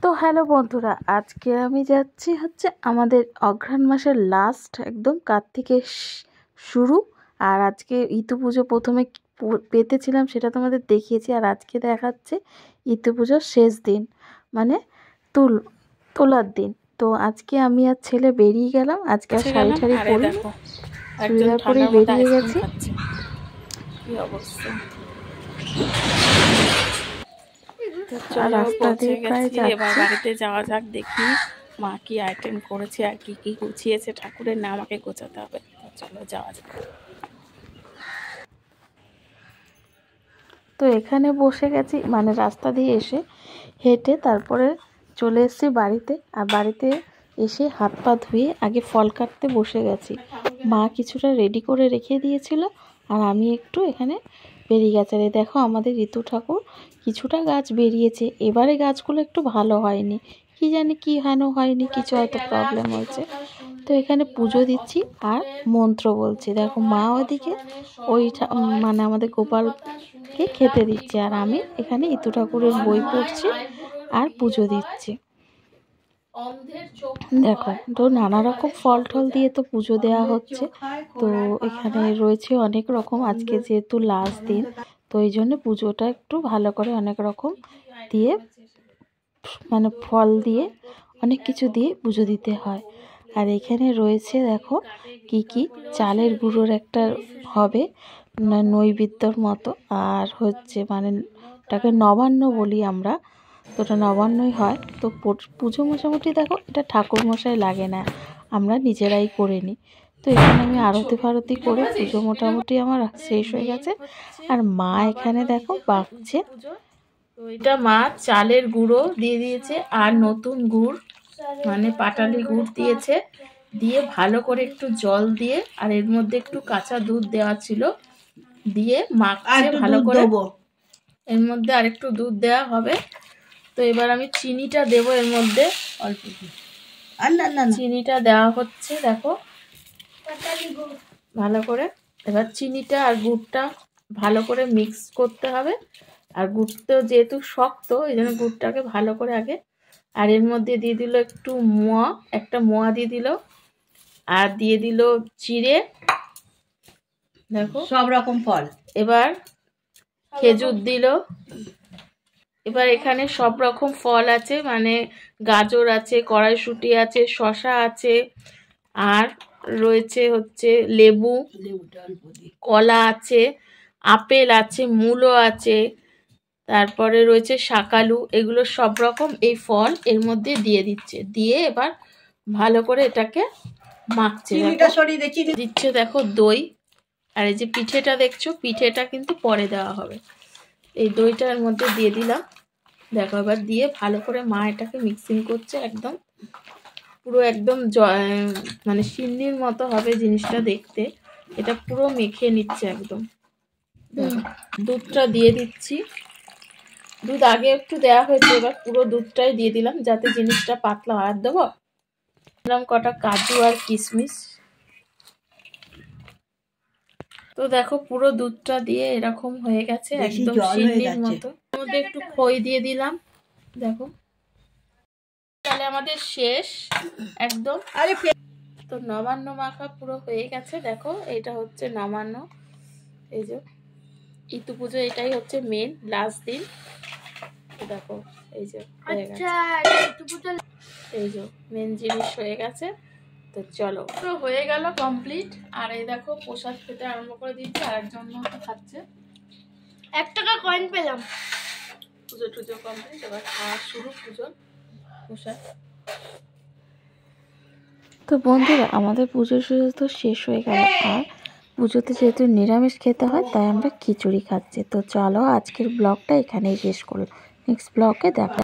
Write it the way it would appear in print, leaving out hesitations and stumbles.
তো হ্যালো বন্ধুরা, আজকে আমি যাচ্ছি আমাদের অঘ্রাণ মাসের লাস্ট একদম কার্তিকের শুরু। আর আজকে ইতু পুজো প্রথমে পেতেছিলাম সেটা তোমাদের দেখিয়েছি, আর আজকে দেখাচ্ছে ইতু পুজোর শেষ দিন, মানে তোলার দিন। তো আজকে আমি আর ছেলে বেরিয়ে গেলাম। আজকে আর শাড়ি ঠাড়ি পরি, চুড়িদার পরে বেরিয়ে গেছি। কি অবস্থা, রাস্তা দিয়ে প্রায় এবার বাড়িতে যাওয়া যাক, দেখি মা কি আইটেম করেছে আর কি কি গুছিয়েছে। ঠাকুরের নাম আমাকে গোছাতে হবে, চলো যাওয়া যাক। তো এখানে বসে গেছি, মানে রাস্তা দিয়ে এসে হেঁটে তারপরে চলে এসেছি বাড়িতে। আর বাড়িতে এসে হাত পা ধুয়ে আগে ফল কাটতে বসে গেছি। মা কিছুটা রেডি করে রেখে দিয়েছিল, আর আমি একটু এখানে বেরিয়ে গেছে। আর দেখো আমাদের ঋতু ঠাকুর কিছুটা গাছ বেরিয়েছে, এবারে গাছগুলো একটু ভালো হয়নি, কি জানি কি হয়নি, কিছু হয়তো প্রবলেম হয়েছে। তো এখানে পুজো দিচ্ছি আর মন্ত্র বলছি। দেখো মা ওদিকে ওই মানে আমাদের গোপালকে খেতে দিচ্ছে, আর আমি এখানে ইতু ঠাকুরের বই পড়ছি আর পুজো দিচ্ছি। দেখো তো নানা রকম ফল টল দিয়ে তো পুজো দেওয়া হচ্ছে। তো এখানে রয়েছে অনেক রকম, আজকে যেহেতু লাস্ট দিন তো এই জন্য পুজোটা একটু ভালো করে অনেক রকম দিয়ে, মানে ফল দিয়ে অনেক কিছু দিয়ে পুজো দিতে হয়। আর এখানে রয়েছে দেখো কি কি চালের গুঁড়োর একটা হবে নৈবেদ্যর মতো, আর মানে ওটাকে নবান্ন বলি আমরা, তো ওটা নবান্নই হয়। তো পুজো মোটামুটি দেখো এটা ঠাকুর মশাই লাগে না, আমরা নিজেরাই করে নিই। তো এখানে আমি আরতি ফারতি করে পুজো মোটামুটি আমার শেষ হয়ে গেছে। আর মা এখানে দেখো বাঁকছে। তো এটা মা চালের গুঁড়ো দিয়ে দিয়েছে আর নতুন গুড়, মানে পাটালি গুড় দিয়েছে, দিয়ে ভালো করে একটু জল দিয়ে, আর এর মধ্যে একটু কাঁচা দুধ দেওয়া ছিল, দিয়ে মাখছে ভালো করে। এর মধ্যে আর একটু দুধ দেওয়া হবে। তো এবার আমি চিনিটা দেবো এর মধ্যে, অল্প চিনিটা দেওয়া হচ্ছে। দেখো ভালো করে এবার চিনিটা আর গুড়টা ভালো করে মিক্স করতে হবে। আর গুড়টা যেহেতু শক্ত, এই জন্য গুড়টাকে ভালো করে আগে, আর এর মধ্যে দিয়ে দিল একটু একটা মোয়া দিয়ে দিল, আর দিয়ে দিল চিড়ে, দেখো সব রকম ফল। এবার খেজুর দিল। এবার এখানে সব রকম ফল আছে, মানে গাজর আছে, কড়াইশুঁটি আছে, শসা আছে, আর রয়েছে লেবু, কলা আছে, আপেল আছে, মূলো আছে, তারপরে রয়েছে শাকালু। এগুলো সব রকম এই ফল এর মধ্যে দিয়ে দিচ্ছে, দিয়ে এবার ভালো করে এটাকে মাখছে। দিচ্ছে দেখো দই, আর এই যে পিঠেটা দেখছো, পিঠেটা কিন্তু পরে দেওয়া হবে। এই দইটার মধ্যে দিয়ে দিলাম। দেখো এবার দিয়ে ভালো করে মা এটাকে মিক্সিং করছে, একদম পুরো একদম মানে সিন্নির মতো হবে জিনিসটা দেখতে। এটা পুরো মেখে নিচ্ছে একদম। দুধটা দিয়ে দিচ্ছি, দুধ আগে একটু দেওয়া হয়েছে, এবার পুরো দুধটাই দিয়ে দিলাম যাতে জিনিসটা পাতলা হয়। আর দেবো দিলাম কটা কাজু আর কিশমিশ। তো দেখো পুরো দুধটা দিয়ে এরকম হয়ে গেছে, একদম সিন্নির মতো। এর মধ্যে একটু খই দিয়ে দিলাম। দেখো তাহলে আমাদের শেষ একদম। তো নবান্ন মাখা পুরো হয়ে গেছে। দেখো এটা হচ্ছে নবান্ন, এই যে ইতু পুজো, এটাই হচ্ছে মেন লাস্ট দিন। দেখো এই যে হয়ে গেছে, এই যে মেন জিনিস হয়ে গেছে। তো চলো, তো হয়ে গেল কমপ্লিট। আর এই দেখো প্রসাদ খেতে আরম্ভ করে দিয়েছি, আর একজন খাচ্ছে। 1 টাকা কয়েন পেলাম। পুজো টুজো কমপ্লিট, এবার খাওয়া শুরু পুজোর প্রসাদ। তো বন্ধুরা আমাদের পুজো তো শেষ হয়ে গেল, আর পুজোতে যেহেতু নিরামিষ খেতে হয় তাই আমরা খিচুড়ি খাচ্ছি। তো চলো আজকের ব্লগটা এখানেই শেষ করলাম, নেক্সট ব্লগে দেখা।